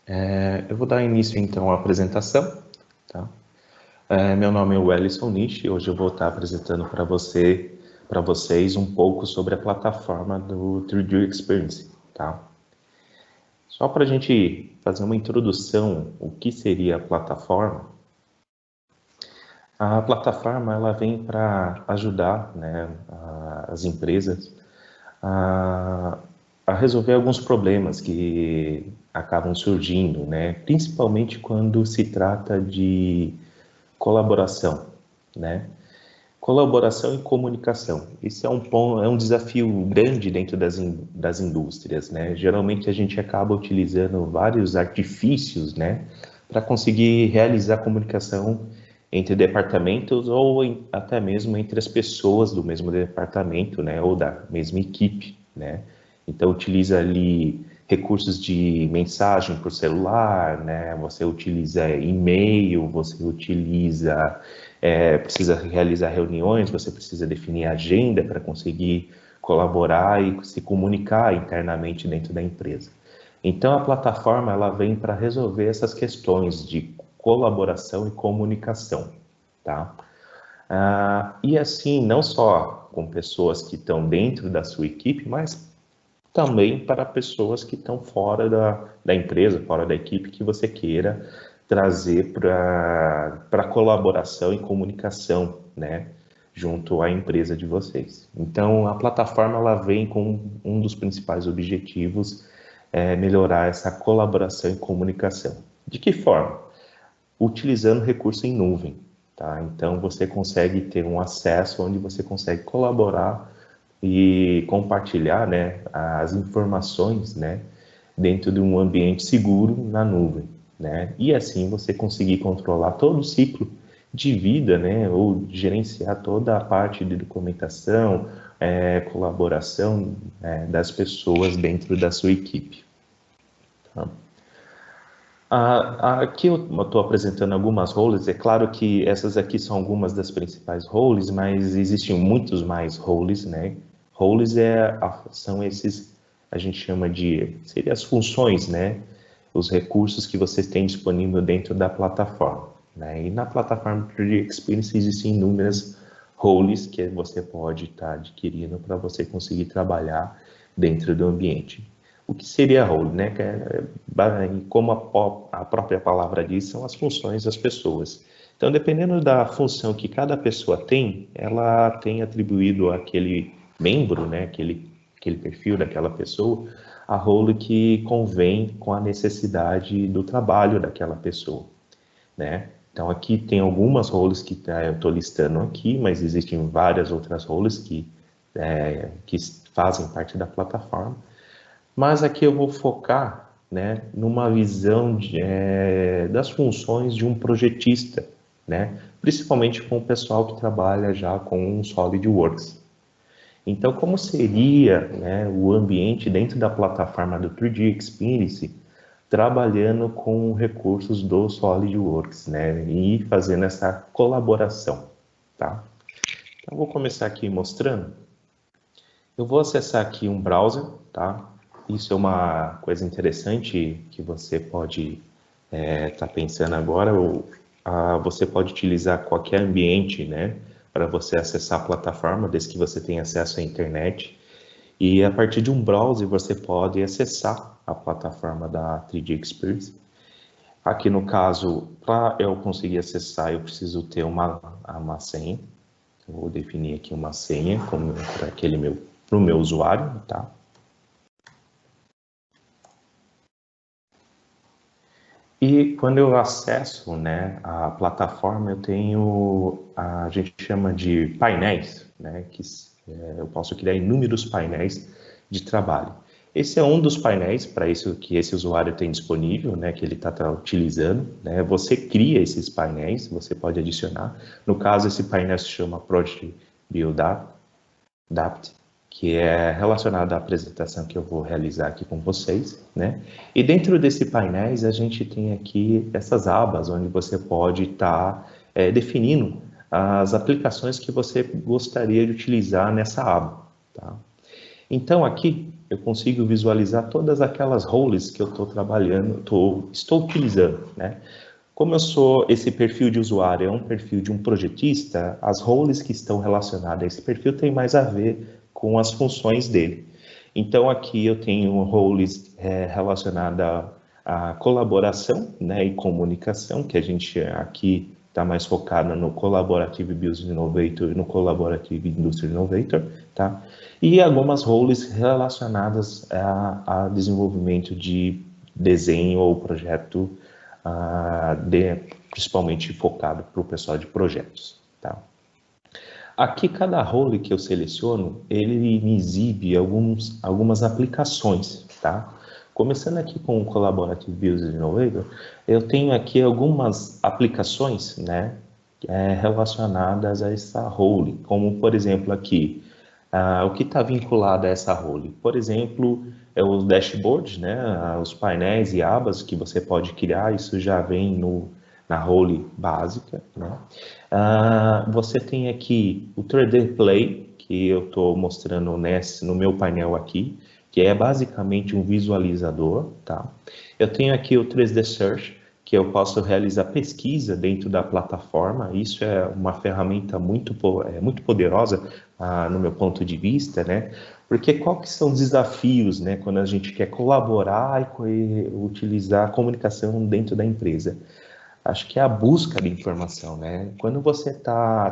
Eu vou dar início então à apresentação, tá? Meu nome é Wellington Nishi, hoje eu vou estar apresentando para vocês um pouco sobre a plataforma do 3D Experience, tá? Só para a gente fazer uma introdução, o que seria a plataforma? A plataforma ela vem para ajudar, né, as empresas a, a resolver alguns problemas que acabam surgindo, né? Principalmente quando se trata de colaboração, né? Colaboração e comunicação. Isso é um desafio grande dentro das indústrias, né? Geralmente a gente acaba utilizando vários artifícios, né, para conseguir realizar comunicação entre departamentos ou até mesmo entre as pessoas do mesmo departamento, né, ou da mesma equipe, né? Então utiliza ali recursos de mensagem por celular, né? Você utiliza e-mail, você utiliza precisa realizar reuniões, você precisa definir agenda para conseguir colaborar e se comunicar internamente dentro da empresa. Então a plataforma ela vem para resolver essas questões de colaboração e comunicação, tá? E assim, não só com pessoas que estão dentro da sua equipe, mas também para pessoas que estão fora da empresa, fora da equipe, que você queira trazer para colaboração e comunicação, né, junto à empresa de vocês. Então, a plataforma ela vem com um dos principais objetivos, melhorar essa colaboração e comunicação. De que forma? Utilizando recurso em nuvem, tá? Então, você consegue ter um acesso onde você consegue colaborar e compartilhar, né, as informações, né, dentro de um ambiente seguro na nuvem, né? E assim você conseguir controlar todo o ciclo de vida, né, ou gerenciar toda a parte de documentação, colaboração, das pessoas dentro da sua equipe. Tá? Aqui eu estou apresentando algumas roles, é claro que essas aqui são algumas das principais roles, mas existem muitos mais roles, né? Roles são esses, a gente chama seriam as funções, né? Os recursos que vocês têm disponível dentro da plataforma, né? E na plataforma 3D Experience existem inúmeras roles que você pode estar adquirindo para você conseguir trabalhar dentro do ambiente. O que seria role, né? Como a própria palavra diz, são as funções das pessoas. Então, dependendo da função que cada pessoa tem, ela tem atribuído àquele membro, né? Aquele perfil daquela pessoa, a role que convém com a necessidade do trabalho daquela pessoa, né? Então, aqui tem algumas roles que eu estou listando aqui, mas existem várias outras roles que fazem parte da plataforma. Mas aqui eu vou focar, né, numa visão das funções de um projetista, né, principalmente com o pessoal que trabalha já com o SolidWorks. Então, como seria, né, o ambiente dentro da plataforma do 3D Experience trabalhando com recursos do SolidWorks, né, e fazendo essa colaboração, tá? Então, eu vou começar aqui mostrando. Eu vou acessar aqui um browser, tá? Isso é uma coisa interessante que você pode estar pensando agora. Você pode utilizar qualquer ambiente, né, para você acessar a plataforma, desde que você tenha acesso à internet. E a partir de um browser você pode acessar a plataforma da 3D Experience. Aqui no caso, para eu conseguir acessar, eu preciso ter uma senha. Eu vou definir aqui uma senha para o meu usuário, tá? E quando eu acesso, né, a plataforma, a gente chama de painéis, né, eu posso criar inúmeros painéis de trabalho. Esse é um dos painéis para isso que esse usuário tem disponível, né, que ele está utilizando, né. Você cria esses painéis, você pode adicionar. No caso, esse painel se chama Project Build Adapt, que é relacionado à apresentação que eu vou realizar aqui com vocês, né? E dentro desse painéis a gente tem aqui essas abas onde você pode estar definindo as aplicações que você gostaria de utilizar nessa aba, tá? Então aqui eu consigo visualizar todas aquelas roles que eu estou trabalhando, estou utilizando, né? Como eu sou, esse perfil de usuário é um perfil de um projetista, as roles que estão relacionadas a esse perfil têm mais a ver com as funções dele. Então, aqui eu tenho roles relacionados à colaboração, né, e comunicação, que a gente aqui está mais focado no Collaborative Business Innovator e no Collaborative Industry Innovator, tá? E algumas roles relacionadas a desenvolvimento de desenho ou projeto, principalmente focado para o pessoal de projetos, tá? Aqui, cada role que eu seleciono, ele me exibe algumas aplicações, tá? Começando aqui com o Collaborative Business Innovator, eu tenho aqui algumas aplicações, né, relacionadas a essa role, como, por exemplo, aqui, o que está vinculado a essa role? Por exemplo, é os dashboards, né, os painéis e abas que você pode criar, isso já vem na role básica, né? Você tem aqui o 3D Play, que eu estou mostrando no meu painel aqui, que é basicamente um visualizador, tá? Eu tenho aqui o 3D Search, que eu posso realizar pesquisa dentro da plataforma. Isso é uma ferramenta muito poderosa, no meu ponto de vista, né? Porque quais que são os desafios, né, quando a gente quer colaborar e utilizar a comunicação dentro da empresa? Acho que é a busca de informação, né? Quando você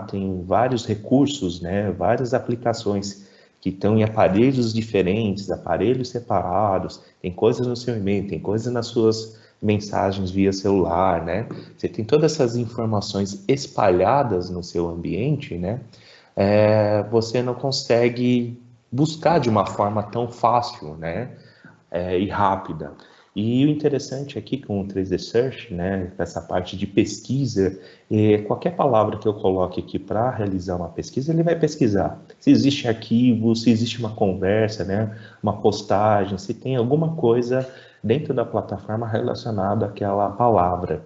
tem vários recursos, né, várias aplicações que estão em aparelhos diferentes, aparelhos separados, tem coisas no seu e-mail, tem coisas nas suas mensagens via celular, né? Você tem todas essas informações espalhadas no seu ambiente, né? Você não consegue buscar de uma forma tão fácil, né? E rápida. E o interessante aqui com o 3D Search, né, essa parte de pesquisa, qualquer palavra que eu coloque aqui para realizar uma pesquisa, ele vai pesquisar. Se existe arquivo, se existe uma conversa, né, uma postagem, se tem alguma coisa dentro da plataforma relacionada àquela palavra.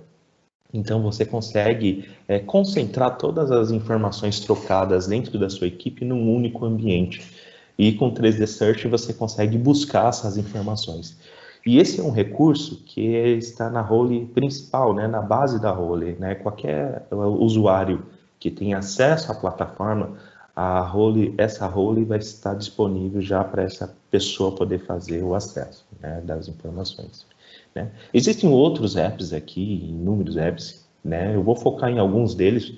Então, você consegue concentrar todas as informações trocadas dentro da sua equipe num único ambiente. E com 3D Search você consegue buscar essas informações. E esse é um recurso que está na role principal, né, na base da role, né? Qualquer usuário que tenha acesso à plataforma, essa role vai estar disponível já para essa pessoa poder fazer o acesso, né, das informações, né? Existem outros apps aqui, inúmeros apps, né? Eu vou focar em alguns deles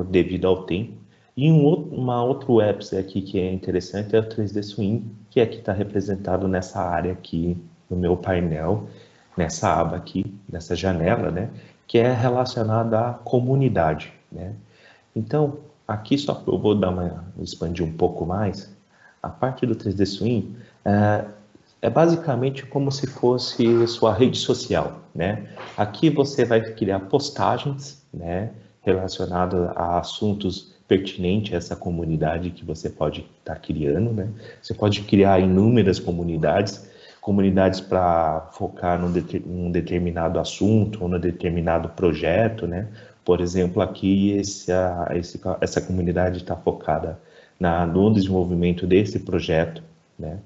devido ao tempo. E uma outro app aqui que é interessante é o 3D Swing, que aqui está representado nessa área aqui no meu painel, nessa aba aqui, nessa janela, né? Que é relacionada à comunidade, né? Então, aqui só eu vou expandir um pouco mais. A parte do 3D Swing é basicamente como se fosse sua rede social, né? Aqui você vai criar postagens, né, relacionadas a assuntos pertinentes a essa comunidade que você pode estar criando, né? Você pode criar inúmeras comunidades para focar num determinado assunto ou num determinado projeto, né? Por exemplo, aqui essa comunidade está focada no desenvolvimento desse projeto, né?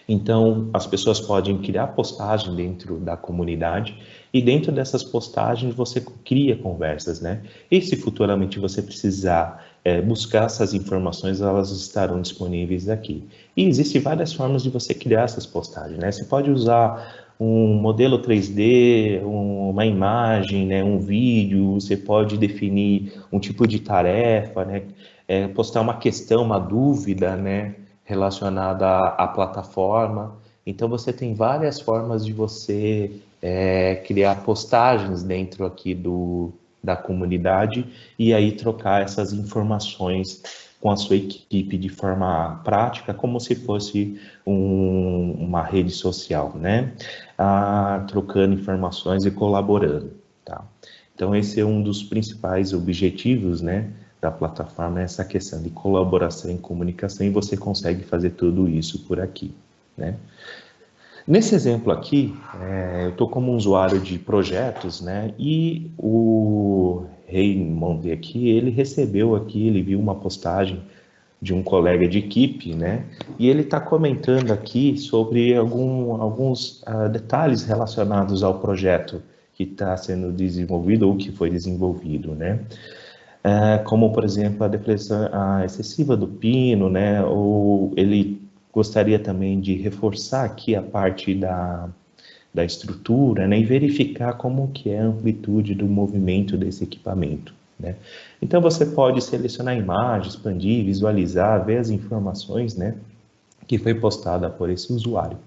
Então, as pessoas podem criar postagem dentro da comunidade e dentro dessas postagens você cria conversas, né? E se futuramente você precisar buscar essas informações, elas estarão disponíveis aqui. E existem várias formas de você criar essas postagens, né? Você pode usar um modelo 3D, uma imagem, né, um vídeo, você pode definir um tipo de tarefa, né? Postar uma questão, uma dúvida, né, relacionada à plataforma. Então, você tem várias formas de você criar postagens dentro aqui da comunidade e aí trocar essas informações com a sua equipe de forma prática, como se fosse uma rede social, né? Trocando informações e colaborando, tá? Então, esse é um dos principais objetivos, né, da plataforma, é essa questão de colaboração e comunicação, e você consegue fazer tudo isso por aqui, né? Nesse exemplo aqui, eu estou como usuário de projetos, né? E o Raymond aqui, ele recebeu aqui, ele viu uma postagem de um colega de equipe, né? E ele está comentando aqui sobre alguns detalhes relacionados ao projeto que está sendo desenvolvido ou que foi desenvolvido, né? Como, por exemplo, a depressão excessiva do pino, né? Ou ele gostaria também de reforçar aqui a parte da estrutura, né? E verificar como que é a amplitude do movimento desse equipamento, né? Então, você pode selecionar a imagem, expandir, visualizar, ver as informações, né? Que foi postada por esse usuário.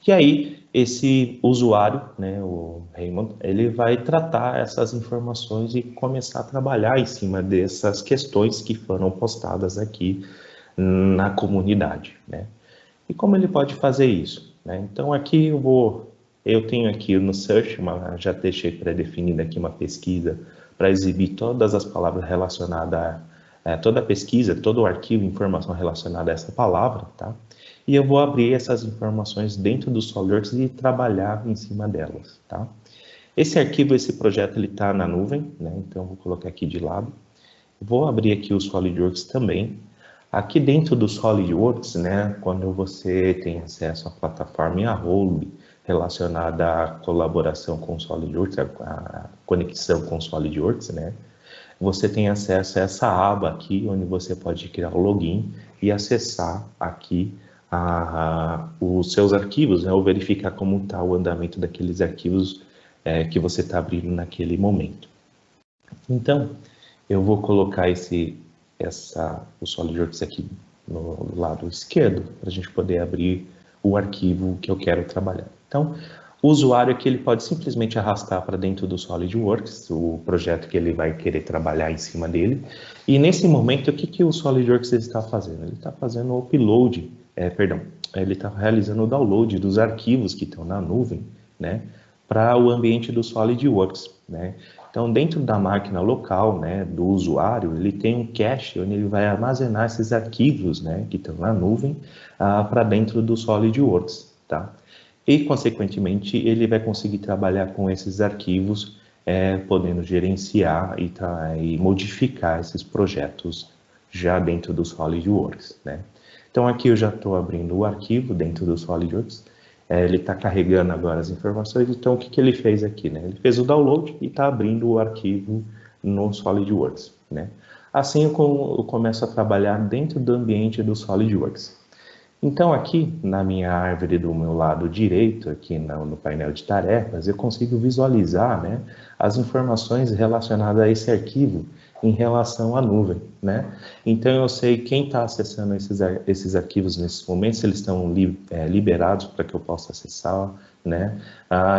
E aí, esse usuário, né, o Raymond, ele vai tratar essas informações e começar a trabalhar em cima dessas questões que foram postadas aqui na comunidade, né? E como ele pode fazer isso, né? Então, aqui eu tenho aqui no Search, já deixei pré-definida aqui uma pesquisa para exibir todas as palavras relacionadas toda a pesquisa, todo o arquivo, informação relacionada a essa palavra, tá? E eu vou abrir essas informações dentro do SolidWorks e trabalhar em cima delas, tá? Esse arquivo, esse projeto, ele está na nuvem, né? Então, eu vou colocar aqui de lado. Vou abrir aqui o SolidWorks também. Aqui dentro do SolidWorks, né? Quando você tem acesso à plataforma e à role relacionada à colaboração com o SolidWorks, a conexão com o SolidWorks, né? Você tem acesso a essa aba aqui, onde você pode criar o login e acessar aqui os seus arquivos, né, ou verificar como está o andamento daqueles arquivos que você está abrindo naquele momento. Então, eu vou colocar o SolidWorks aqui no lado esquerdo, para a gente poder abrir o arquivo que eu quero trabalhar. Então, o usuário aqui ele pode simplesmente arrastar para dentro do SolidWorks o projeto que ele vai querer trabalhar em cima dele. E nesse momento, o que o SolidWorks está fazendo? Ele está fazendo o upload, ele está realizando o download dos arquivos que estão na nuvem, né, para o ambiente do SolidWorks, né. Então, dentro da máquina local, né, do usuário, ele tem um cache onde ele vai armazenar esses arquivos, né, que estão na nuvem, para dentro do SolidWorks, tá? E, consequentemente, ele vai conseguir trabalhar com esses arquivos, podendo gerenciar e modificar esses projetos já dentro do SolidWorks, né? Então, aqui eu já estou abrindo o arquivo dentro do SolidWorks, ele está carregando agora as informações, então o que ele fez aqui, né? Ele fez o download e está abrindo o arquivo no SolidWorks, né? Assim eu começo a trabalhar dentro do ambiente do SolidWorks. Então, aqui na minha árvore do meu lado direito, aqui no painel de tarefas, eu consigo visualizar, né, as informações relacionadas a esse arquivo em relação à nuvem, né? Então, eu sei quem está acessando esses arquivos nesses momentos, se eles estão liberados para que eu possa acessar, né?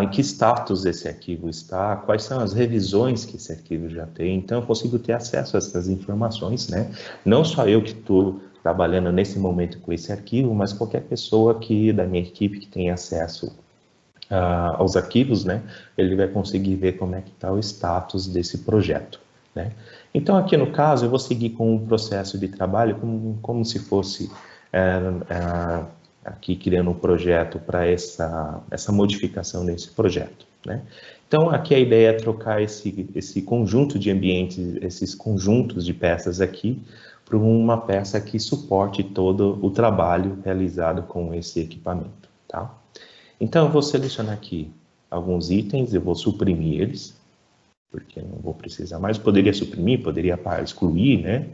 Em que status esse arquivo está, quais são as revisões que esse arquivo já tem. Então, eu consigo ter acesso a essas informações, né? Não só eu que estou trabalhando nesse momento com esse arquivo, mas qualquer pessoa da minha equipe que tenha acesso aos arquivos, né, ele vai conseguir ver como é que está o status desse projeto, né. Então, aqui no caso, eu vou seguir com um processo de trabalho como se fosse aqui criando um projeto para essa modificação desse projeto, né. Então, aqui a ideia é trocar esse conjunto de ambientes, esses conjuntos de peças aqui, para uma peça que suporte todo o trabalho realizado com esse equipamento, tá? Então, eu vou selecionar aqui alguns itens, eu vou suprimir eles, porque não vou precisar mais. Poderia suprimir, poderia excluir, né?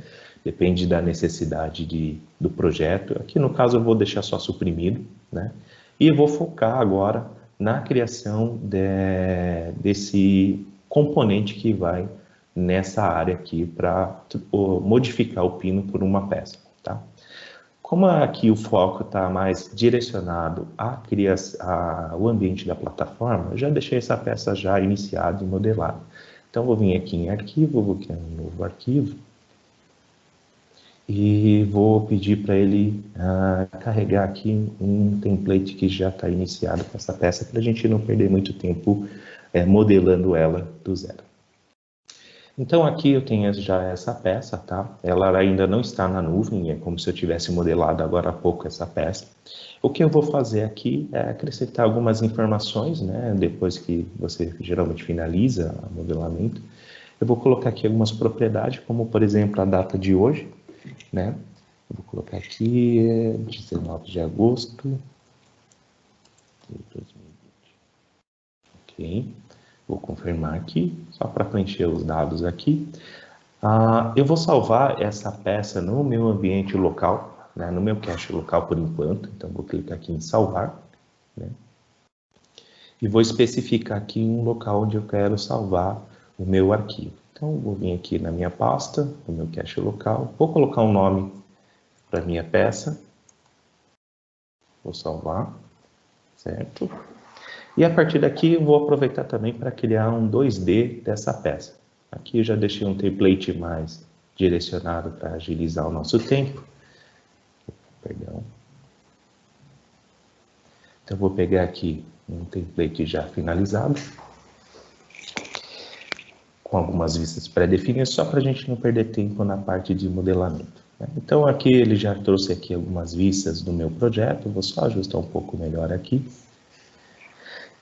Depende da necessidade do projeto. Aqui, no caso, eu vou deixar só suprimido, né? E eu vou focar agora na criação desse componente que vai nessa área aqui para modificar o pino por uma peça, tá? Como aqui o foco está mais direcionado ao ambiente da plataforma, eu já deixei essa peça já iniciada e modelada. Então, vou vir aqui em arquivo, vou criar um novo arquivo e vou pedir para ele carregar aqui um template que já está iniciado com essa peça, para a gente não perder muito tempo modelando ela do zero. Então, aqui eu tenho já essa peça, tá? Ela ainda não está na nuvem, é como se eu tivesse modelado agora há pouco essa peça. O que eu vou fazer aqui é acrescentar algumas informações, né? Depois que você geralmente finaliza o modelamento, eu vou colocar aqui algumas propriedades, como, por exemplo, a data de hoje, né? Vou colocar aqui 19 de agosto de 2020. Ok. Vou confirmar aqui, só para preencher os dados aqui. Eu vou salvar essa peça no meu ambiente local, né, no meu cache local por enquanto. Então, vou clicar aqui em salvar, né, e vou especificar aqui um local onde eu quero salvar o meu arquivo. Então, vou vir aqui na minha pasta, no meu cache local, vou colocar um nome para minha peça, vou salvar, certo? E a partir daqui eu vou aproveitar também para criar um 2D dessa peça. Aqui eu já deixei um template mais direcionado para agilizar o nosso tempo. Perdão. Então, vou pegar aqui um template já finalizado, com algumas vistas pré-definidas, só para a gente não perder tempo na parte de modelamento. Então, aqui ele já trouxe aqui algumas vistas do meu projeto, vou só ajustar um pouco melhor aqui.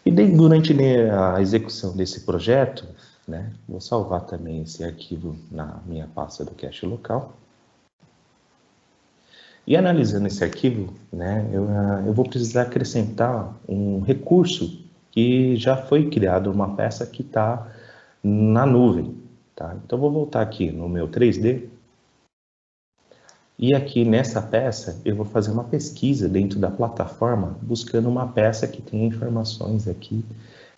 E durante a execução desse projeto, né, vou salvar também esse arquivo na minha pasta do cache local. E analisando esse arquivo, né, eu vou precisar acrescentar um recurso que já foi criado, uma peça que está na nuvem. Tá? Então, vou voltar aqui no meu 3D. E aqui nessa peça, eu vou fazer uma pesquisa dentro da plataforma, buscando uma peça que tenha informações aqui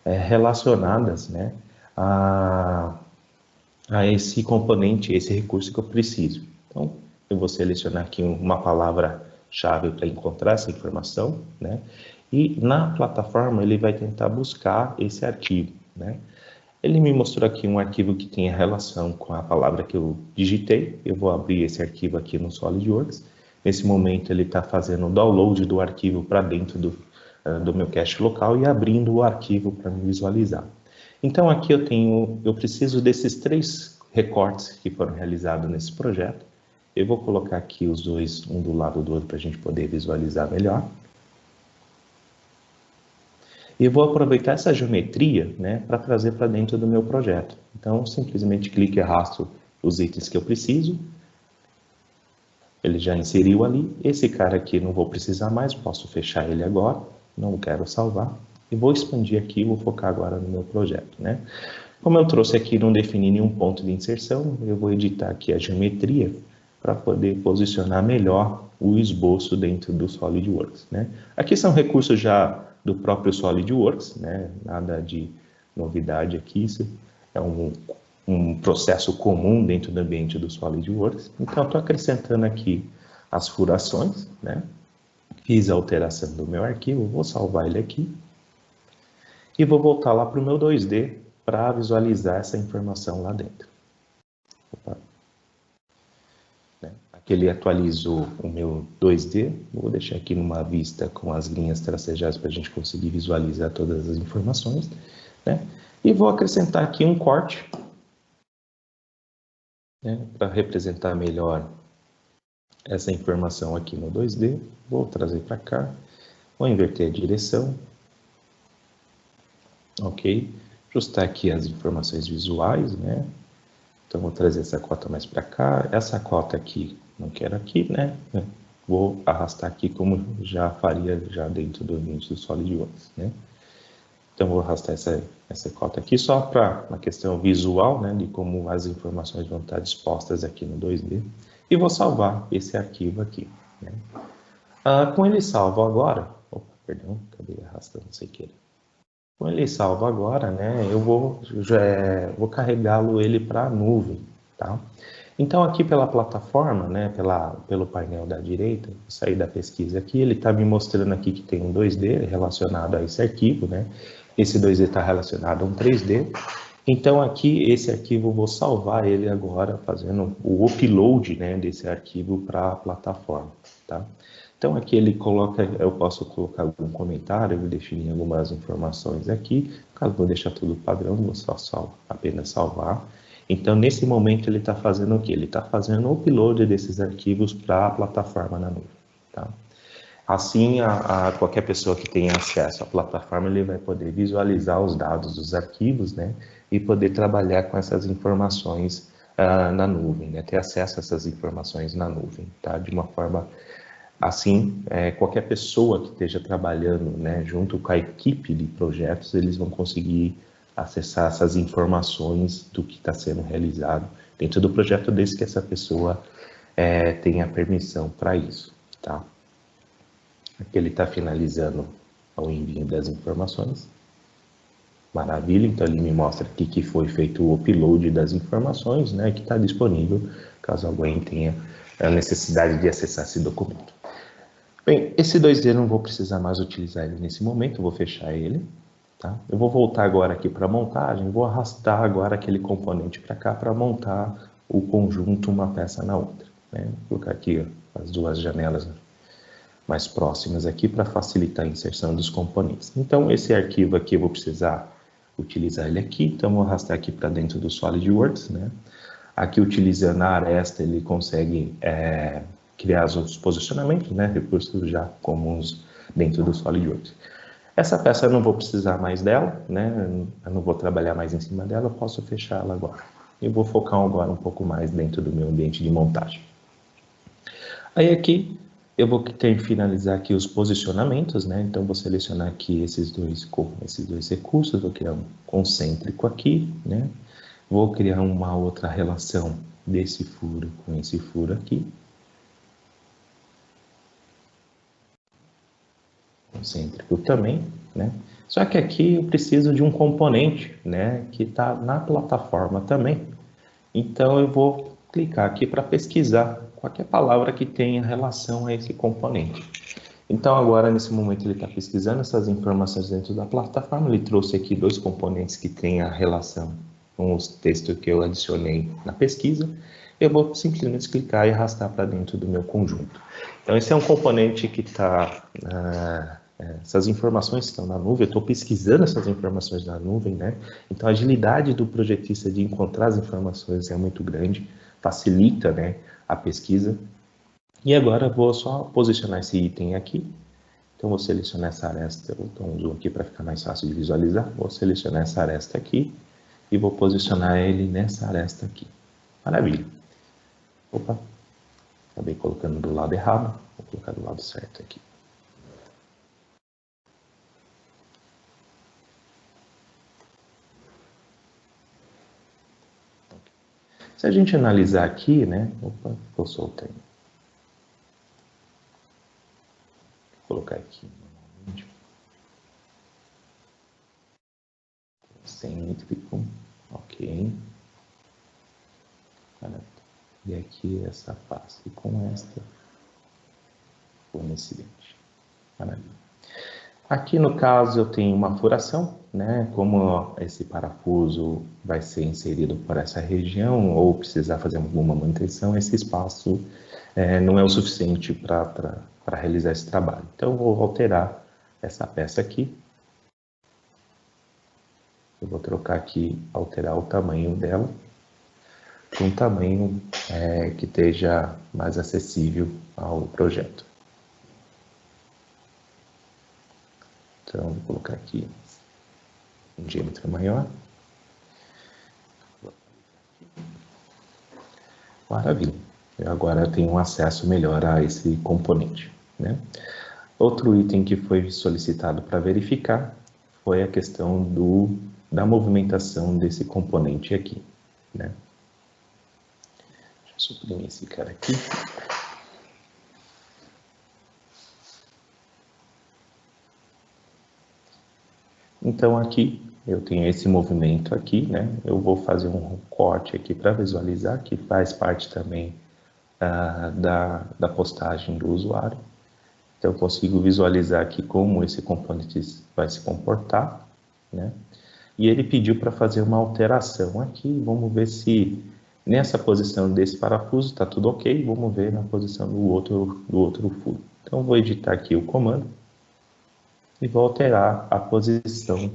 relacionadas, né, a esse componente, esse recurso que eu preciso. Então, eu vou selecionar aqui uma palavra-chave para encontrar essa informação, né? E na plataforma ele vai tentar buscar esse arquivo, né? Ele me mostrou aqui um arquivo que tem relação com a palavra que eu digitei. Eu vou abrir esse arquivo aqui no SolidWorks. Nesse momento ele está fazendo o download do arquivo para dentro do meu cache local e abrindo o arquivo para me visualizar. Então aqui eu preciso desses 3 recortes que foram realizados nesse projeto. Eu vou colocar aqui os dois, um do lado do outro, para a gente poder visualizar melhor. E eu vou aproveitar essa geometria, né, para trazer para dentro do meu projeto. Então, simplesmente clique e arrasto os itens que eu preciso. Ele já inseriu ali. Esse cara aqui não vou precisar mais, posso fechar ele agora. Não quero salvar. E vou expandir aqui, vou focar agora no meu projeto, né? Como eu trouxe aqui, não defini nenhum ponto de inserção, eu vou editar aqui a geometria para poder posicionar melhor o esboço dentro do SolidWorks, né? Aqui são recursos já do próprio SolidWorks, né? Nada de novidade aqui, isso é um processo comum dentro do ambiente do SolidWorks. Então, estou acrescentando aqui as furações, né? Fiz a alteração do meu arquivo, vou salvar ele aqui. E vou voltar lá para o meu 2D para visualizar essa informação lá dentro. Opa. Aqui ele atualizou o meu 2D, vou deixar aqui numa vista com as linhas tracejadas para a gente conseguir visualizar todas as informações, né? E vou acrescentar aqui um corte, né, para representar melhor essa informação aqui no 2D. Vou trazer para cá, vou inverter a direção. Ok, ajustar aqui as informações visuais, né? Então, vou trazer essa cota mais para cá. Essa cota aqui, não quero aqui, né? Vou arrastar aqui como já faria já dentro do ambiente do SolidWorks, né? Então, vou arrastar essa cota aqui só para uma questão visual, né? De como as informações vão estar dispostas aqui no 2D. E vou salvar esse arquivo aqui, né? Com ele salvo agora... Opa, perdão, acabei arrastando sem querer. Com ele salvo agora, né, eu vou carregá-lo ele para a nuvem, tá? Então, aqui pela plataforma, né, pelo painel da direita, vou sair da pesquisa aqui, ele está me mostrando aqui que tem um 2D relacionado a esse arquivo, né? Esse 2D está relacionado a um 3D. Então, aqui, esse arquivo, eu vou salvar ele agora, fazendo o upload, né, desse arquivo para a plataforma, tá? Então, aqui ele coloca, eu posso colocar algum comentário, eu definir algumas informações aqui. Caso vou deixar tudo padrão, vou apenas salvar. Então, nesse momento, ele está fazendo o quê? Ele está fazendo o upload desses arquivos para a plataforma na nuvem, tá? Assim, qualquer pessoa que tenha acesso à plataforma, ele vai poder visualizar os dados dos arquivos, né? E poder trabalhar com essas informações na nuvem, né? Ter acesso a essas informações na nuvem, tá? De uma forma assim, qualquer pessoa que esteja trabalhando, né, junto com a equipe de projetos, eles vão conseguir acessar essas informações do que está sendo realizado dentro do projeto, desde que essa pessoa tenha permissão para isso, tá? Aqui ele está finalizando o envio das informações. Maravilha, então ele me mostra aqui que foi feito o upload das informações, né, que está disponível, caso alguém tenha a necessidade de acessar esse documento. Bem, esse 2D eu não vou precisar mais utilizar ele nesse momento, eu vou fechar ele, tá? Eu vou voltar agora aqui para a montagem, vou arrastar agora aquele componente para cá para montar o conjunto uma peça na outra, né? Vou colocar aqui ó, as duas janelas mais próximas aqui para facilitar a inserção dos componentes. Então, esse arquivo aqui eu vou precisar utilizar ele aqui, então vou arrastar aqui para dentro do SolidWorks, né? Aqui, utilizando a aresta, ele consegue criar os outros posicionamentos, né? Recursos já comuns dentro do SolidWorks. Essa peça eu não vou precisar mais dela, né? Eu não vou trabalhar mais em cima dela, eu posso fechá-la agora. Eu vou focar agora um pouco mais dentro do meu ambiente de montagem. Aí aqui, eu vou ter que finalizar aqui os posicionamentos, né? Então, vou selecionar aqui esses dois recursos, vou criar um concêntrico aqui, né? Vou criar uma outra relação desse furo com esse furo aqui. Concêntrico também, né? Só que aqui eu preciso de um componente, né? Que está na plataforma também. Então, eu vou clicar aqui para pesquisar qualquer palavra que tenha relação a esse componente. Então, agora, nesse momento, ele está pesquisando essas informações dentro da plataforma. Ele trouxe aqui dois componentes que têm a relação com os textos que eu adicionei na pesquisa. Eu vou simplesmente clicar e arrastar para dentro do meu conjunto. Então, esse é um componente que está... essas informações estão na nuvem, eu estou pesquisando essas informações na nuvem, né? Então, a agilidade do projetista de encontrar as informações é muito grande, facilita, né, a pesquisa. E agora vou só posicionar esse item aqui. Então, vou selecionar essa aresta, vou dar um zoom aqui para ficar mais fácil de visualizar. Vou selecionar essa aresta aqui e vou posicionar ele nessa aresta aqui. Maravilha. Opa, acabei colocando do lado errado, vou colocar do lado certo aqui. Se a gente analisar aqui, né? Opa, ficou solto aí. Vou colocar aqui normalmente. Concêntrico, ok. E aqui essa face com esta ficou nesse dente. Maravilha. Aqui no caso eu tenho uma furação, né? Como esse parafuso vai ser inserido por essa região ou precisar fazer alguma manutenção, esse espaço não é o suficiente para realizar esse trabalho. Então eu vou alterar essa peça aqui. Eu vou trocar aqui, alterar o tamanho dela para um tamanho que esteja mais acessível ao projeto. Então, vou colocar aqui um diâmetro maior. Maravilha. Eu agora tenho um acesso melhor a esse componente, né? Outro item que foi solicitado para verificar foi a questão da movimentação desse componente aqui, né? Deixa eu suprimir esse cara aqui. Então, aqui eu tenho esse movimento aqui, né? Eu vou fazer um corte aqui para visualizar, que faz parte também da postagem do usuário. Então, eu consigo visualizar aqui como esse componente vai se comportar, né? E ele pediu para fazer uma alteração aqui. Vamos ver se nessa posição desse parafuso está tudo ok. Vamos ver na posição do outro furo. Então, eu vou editar aqui o comando e vou alterar a posição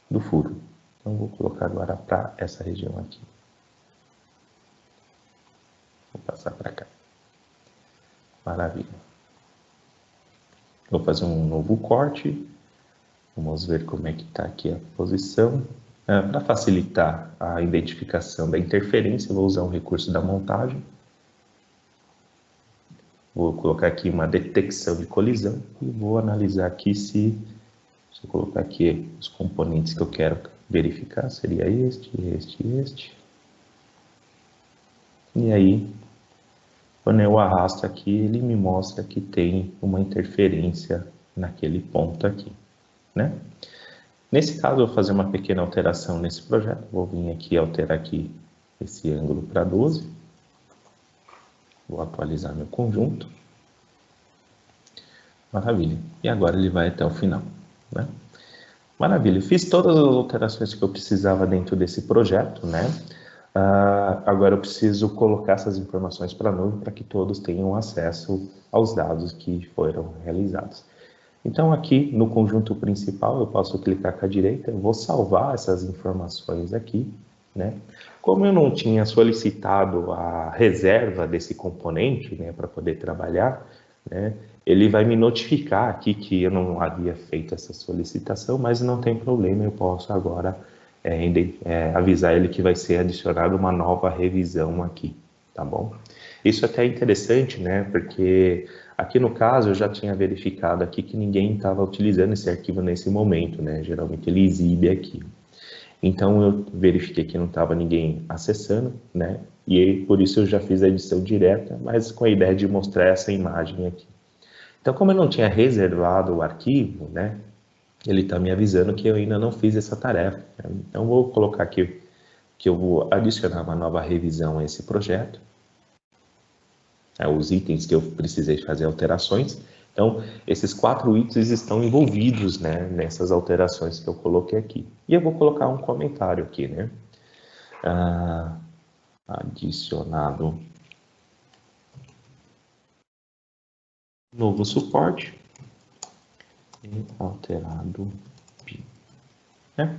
do furo. Então, vou colocar agora para essa região aqui. Vou passar para cá. Maravilha. Vou fazer um novo corte. Vamos ver como é que está aqui a posição. Para facilitar a identificação da interferência, eu vou usar um recurso da montagem. Vou colocar aqui uma detecção de colisão e vou analisar aqui se eu colocar aqui os componentes que eu quero verificar, seria este. E aí, quando eu arrasto aqui, ele me mostra que tem uma interferência naquele ponto aqui, né? Nesse caso, eu vou fazer uma pequena alteração nesse projeto. Vou vir aqui alterar aqui esse ângulo para 12. Vou atualizar meu conjunto. Maravilha. E agora ele vai até o final, né? Maravilha. Fiz todas as alterações que eu precisava dentro desse projeto, né? Agora eu preciso colocar essas informações para a nuvem para que todos tenham acesso aos dados que foram realizados. Então, aqui no conjunto principal, eu posso clicar com a direita, eu vou salvar essas informações aqui, né? Como eu não tinha solicitado a reserva desse componente, né, para poder trabalhar, né, ele vai me notificar aqui que eu não havia feito essa solicitação, mas não tem problema, eu posso agora avisar ele que vai ser adicionada uma nova revisão aqui, tá bom? Isso até é interessante, né, porque aqui no caso eu já tinha verificado aqui que ninguém estava utilizando esse arquivo nesse momento, né, geralmente ele exibe aqui. Então eu verifiquei que não estava ninguém acessando, né, e por isso eu já fiz a edição direta, mas com a ideia de mostrar essa imagem aqui. Então, como eu não tinha reservado o arquivo, né, ele está me avisando que eu ainda não fiz essa tarefa. Então, vou colocar aqui que eu vou adicionar uma nova revisão a esse projeto. Os itens que eu precisei fazer alterações. Então, esses 4 itens estão envolvidos, né, nessas alterações que eu coloquei aqui. E eu vou colocar um comentário aqui, né? Adicionado novo suporte e alterado PIN, né?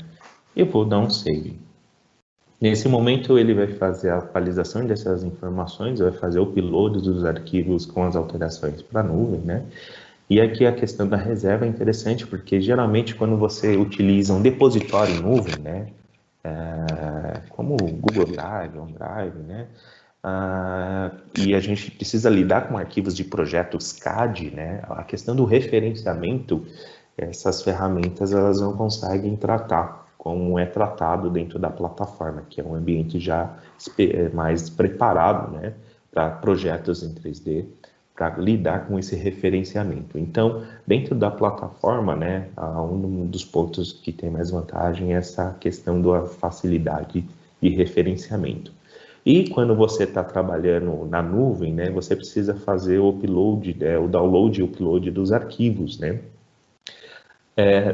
Eu vou dar um save. Nesse momento ele vai fazer a atualização dessas informações, vai fazer o upload dos arquivos com as alterações para a nuvem, né? E aqui a questão da reserva é interessante, porque geralmente quando você utiliza um depositório em nuvem, né? Como o Google Drive, OneDrive, né? E a gente precisa lidar com arquivos de projetos CAD, né? A questão do referenciamento, essas ferramentas elas não conseguem tratar como é tratado dentro da plataforma, que é um ambiente já mais preparado, né, para projetos em 3D, para lidar com esse referenciamento. Então, dentro da plataforma, né, um dos pontos que tem mais vantagem é essa questão da facilidade de referenciamento. E quando você está trabalhando na nuvem, né, você precisa fazer o upload, o download e upload dos arquivos, né?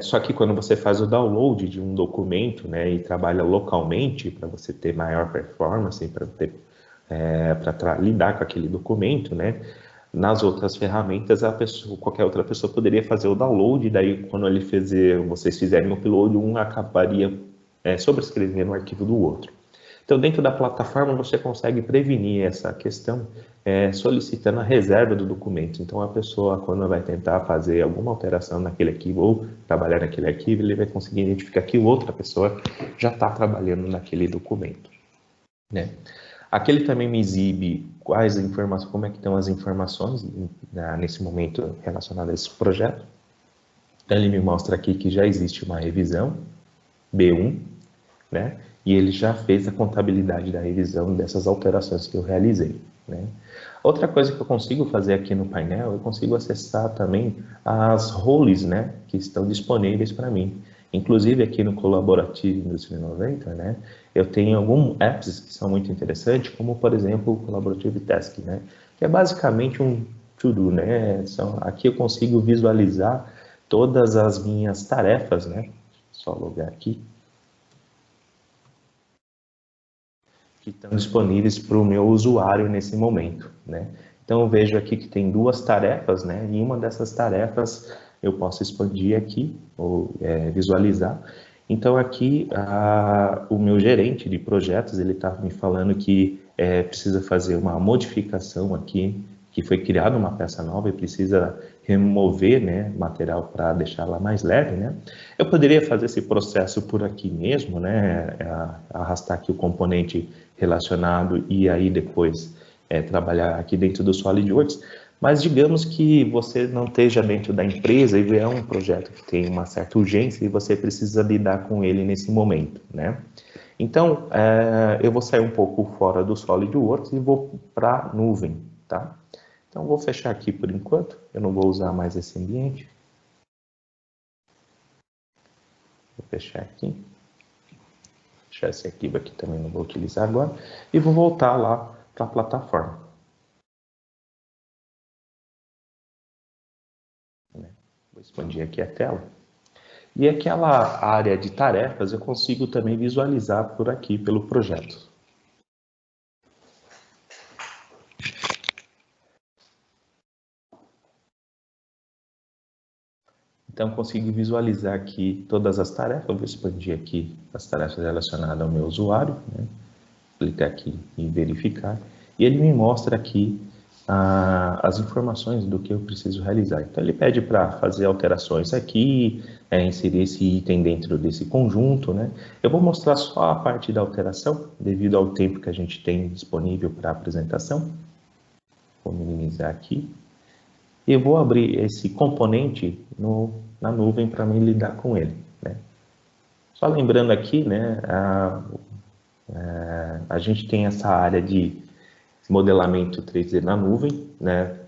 Só que quando você faz o download de um documento, né, e trabalha localmente para você ter maior performance, para lidar com aquele documento, né, nas outras ferramentas qualquer outra pessoa poderia fazer o download, e daí quando vocês fizerem o upload, um acabaria sobrescrevendo o arquivo do outro. Então, dentro da plataforma, você consegue prevenir essa questão solicitando a reserva do documento. Então, a pessoa, quando vai tentar fazer alguma alteração naquele arquivo ou trabalhar naquele arquivo, ele vai conseguir identificar que outra pessoa já está trabalhando naquele documento, né? Aqui ele também me exibe quais informações, como é que estão as informações nesse momento relacionadas a esse projeto. Então, ele me mostra aqui que já existe uma revisão B1, né? E ele já fez a contabilidade da revisão dessas alterações que eu realizei, né? Outra coisa que eu consigo fazer aqui no painel, eu consigo acessar também as roles, né, que estão disponíveis para mim. Inclusive aqui no Colaborative Indústria 90, né, eu tenho alguns apps que são muito interessantes, como por exemplo o Collaborative Task, né, que é basicamente um to-do, né? Aqui eu consigo visualizar todas as minhas tarefas, né? Só logar aqui. Que estão disponíveis para o meu usuário nesse momento, né? Então, eu vejo aqui que tem 2 tarefas, né? E uma dessas tarefas eu posso expandir aqui, ou visualizar. Então, aqui, o meu gerente de projetos, ele está me falando que precisa fazer uma modificação aqui, que foi criada uma peça nova e precisa remover, né, material para deixá-la mais leve, né? Eu poderia fazer esse processo por aqui mesmo, né, arrastar aqui o componente relacionado e aí depois trabalhar aqui dentro do SolidWorks, mas digamos que você não esteja dentro da empresa e é um projeto que tem uma certa urgência e você precisa lidar com ele nesse momento, né? Então, eu vou sair um pouco fora do SolidWorks e vou para a nuvem, tá? Então, vou fechar aqui por enquanto, eu não vou usar mais esse ambiente. Vou fechar aqui. Vou fechar esse arquivo aqui também, não vou utilizar agora. E vou voltar lá para a plataforma. Vou expandir aqui a tela. E aquela área de tarefas eu consigo também visualizar por aqui, pelo projeto. Então, consigo visualizar aqui todas as tarefas. Eu vou expandir aqui as tarefas relacionadas ao meu usuário, né? Clicar aqui em verificar. E ele me mostra aqui as informações do que eu preciso realizar. Então, ele pede para fazer alterações aqui, inserir esse item dentro desse conjunto, né? Eu vou mostrar só a parte da alteração, devido ao tempo que a gente tem disponível para a apresentação. Vou minimizar aqui. E eu vou abrir esse componente na nuvem para mim lidar com ele, né? Só lembrando aqui, né, a gente tem essa área de modelamento 3D na nuvem, né?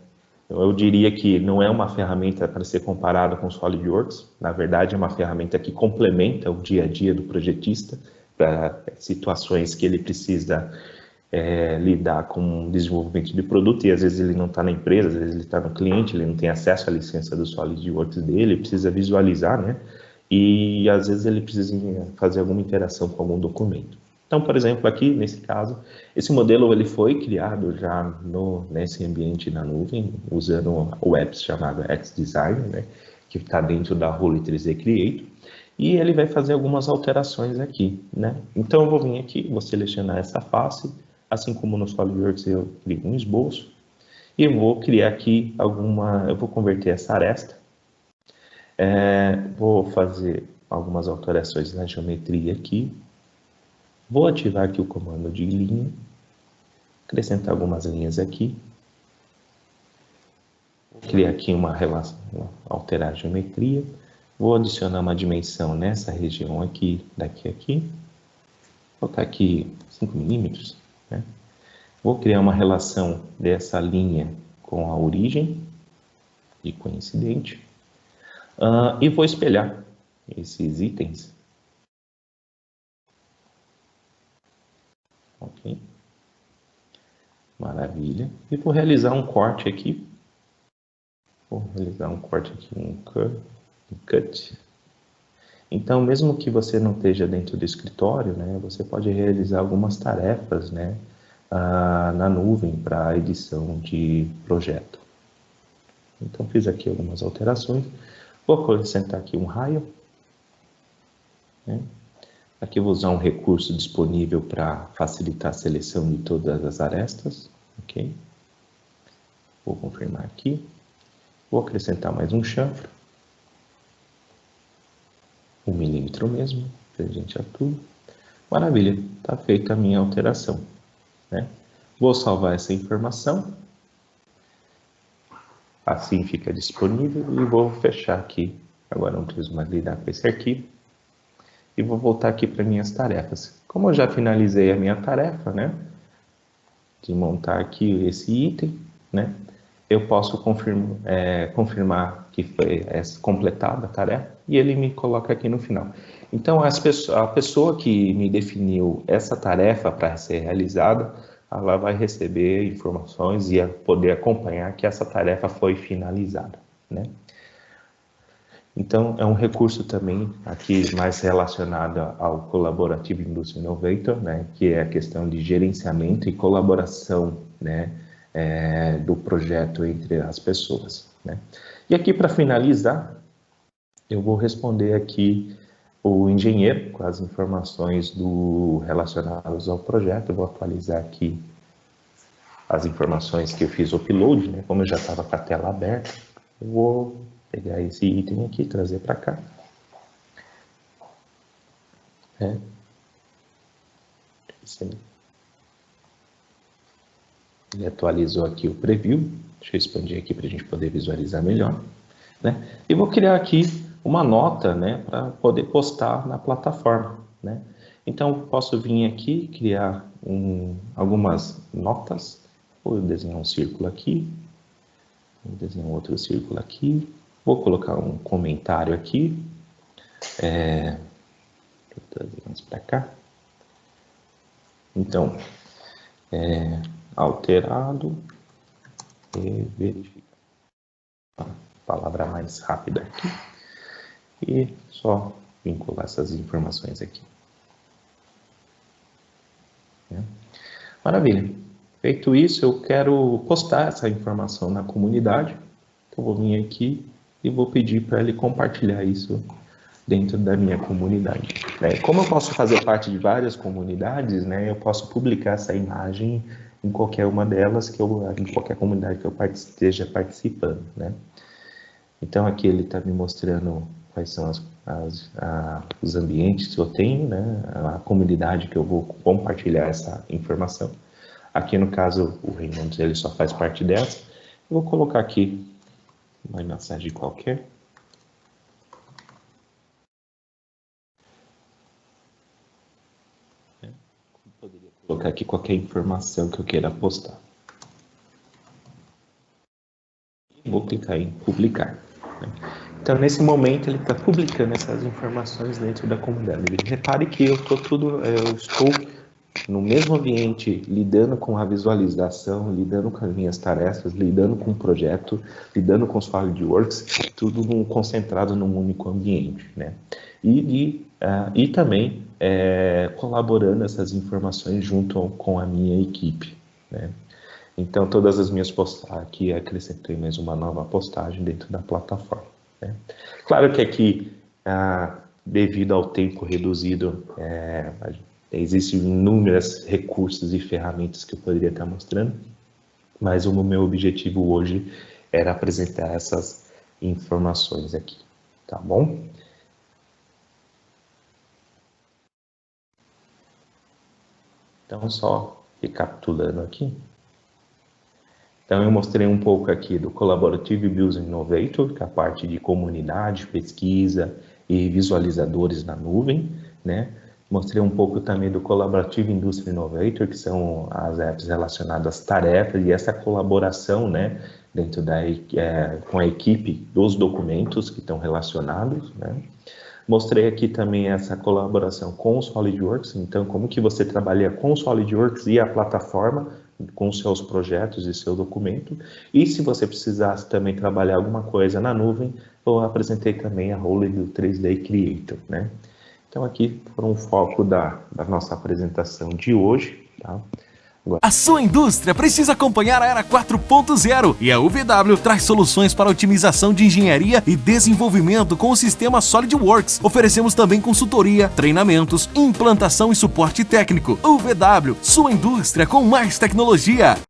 Eu diria que não é uma ferramenta para ser comparada com o SolidWorks, na verdade é uma ferramenta que complementa o dia a dia do projetista para situações que ele precisa lidar com o desenvolvimento de produto e às vezes ele não está na empresa, às vezes ele está no cliente, ele não tem acesso à licença do SolidWorks dele, ele precisa visualizar, né? E às vezes ele precisa fazer alguma interação com algum documento. Então, por exemplo, aqui nesse caso, esse modelo ele foi criado já nesse ambiente na nuvem, usando o app chamado XDesign, né? Que está dentro da Role 3D Creator. E ele vai fazer algumas alterações aqui, né? Então eu vou vir aqui, vou selecionar essa face, assim como no SolidWorks eu crio um esboço, e eu vou criar aqui eu vou converter essa aresta, vou fazer algumas alterações na geometria aqui, vou ativar aqui o comando de linha, acrescentar algumas linhas aqui, vou criar aqui uma relação, alterar a geometria, vou adicionar uma dimensão nessa região aqui, daqui a aqui, vou botar aqui 5 milímetros, né? Vou criar uma relação dessa linha com a origem e coincidente, e vou espelhar esses itens. Ok. Maravilha. E vou realizar um corte aqui. Vou realizar um corte aqui, um cut. Então, mesmo que você não esteja dentro do escritório, né, você pode realizar algumas tarefas, né, na nuvem para a edição de projeto. Então, fiz aqui algumas alterações. Vou acrescentar aqui um raio, né? Aqui eu vou usar um recurso disponível para facilitar a seleção de todas as arestas, ok? Vou confirmar aqui. Vou acrescentar mais um chanfro, 1 milímetro mesmo, tangente a tudo. Maravilha, está feita a minha alteração, né? Vou salvar essa informação, assim fica disponível e vou fechar aqui. Agora não preciso mais lidar com esse arquivo. E vou voltar aqui para minhas tarefas. Como eu já finalizei a minha tarefa, né, de montar aqui esse item, né, eu posso confirmar que foi completada a tarefa e ele me coloca aqui no final. Então, a pessoa que me definiu essa tarefa para ser realizada, ela vai receber informações e poder acompanhar que essa tarefa foi finalizada, né? Então, é um recurso também aqui mais relacionado ao Collaborative Industry Innovator, né, que é a questão de gerenciamento e colaboração, né, do projeto entre as pessoas, né. E aqui, para finalizar, eu vou responder aqui o engenheiro com as informações relacionadas ao projeto. Eu vou atualizar aqui as informações que eu fiz o upload, né? Como eu já estava com a tela aberta, eu vou pegar esse item aqui, trazer para cá. Ele atualizou aqui o preview. Deixa eu expandir aqui para a gente poder visualizar melhor, né? E vou criar aqui uma nota, né, para poder postar na plataforma, né? Então, posso vir aqui, criar algumas notas. Vou desenhar um círculo aqui. Vou desenhar outro círculo aqui. Vou colocar um comentário aqui. Vou trazer mais para cá. Então, alterado e verificar. A palavra mais rápida aqui. E só vincular essas informações aqui. Maravilha. Feito isso, eu quero postar essa informação na comunidade. Então, vou vir aqui e vou pedir para ele compartilhar isso dentro da minha comunidade. Como eu posso fazer parte de várias comunidades, né, eu posso publicar essa imagem em qualquer uma delas, em qualquer comunidade que eu esteja participando, né? Então, aqui ele está me mostrando quais são os ambientes que eu tenho, né, a comunidade que eu vou compartilhar essa informação. Aqui, no caso, o Raymonds, ele só faz parte dessa. Eu vou colocar aqui uma mensagem qualquer. Poderia colocar aqui qualquer informação que eu queira postar. Vou clicar em publicar. Então, nesse momento, ele está publicando essas informações dentro da comunidade. Repare que eu estou no mesmo ambiente, lidando com a visualização, lidando com as minhas tarefas, lidando com o projeto, lidando com os SolidWorks, tudo concentrado num único ambiente, né? E também colaborando essas informações junto com a minha equipe, né? Então, todas as minhas postagens aqui, acrescentei mais uma nova postagem dentro da plataforma, né? Claro que aqui, devido ao tempo reduzido, existem inúmeros recursos e ferramentas que eu poderia estar mostrando, mas o meu objetivo hoje era apresentar essas informações aqui, tá bom? Então, só recapitulando aqui. Então, eu mostrei um pouco aqui do Collaborative Business Innovator, que é a parte de comunidade, pesquisa e visualizadores na nuvem, né? Mostrei um pouco também do Collaborative Industry Innovator, que são as apps relacionadas às tarefas e essa colaboração, né, dentro com a equipe dos documentos que estão relacionados, né? Mostrei aqui também essa colaboração com o SolidWorks, então como que você trabalha com o SolidWorks e a plataforma, com seus projetos e seu documento. E se você precisasse também trabalhar alguma coisa na nuvem, eu apresentei também a role do 3D Creator, né? Então aqui foi um foco da nossa apresentação de hoje, tá? A sua indústria precisa acompanhar a Era 4.0 e a UVW traz soluções para otimização de engenharia e desenvolvimento com o sistema SolidWorks. Oferecemos também consultoria, treinamentos, implantação e suporte técnico. UVW, sua indústria com mais tecnologia.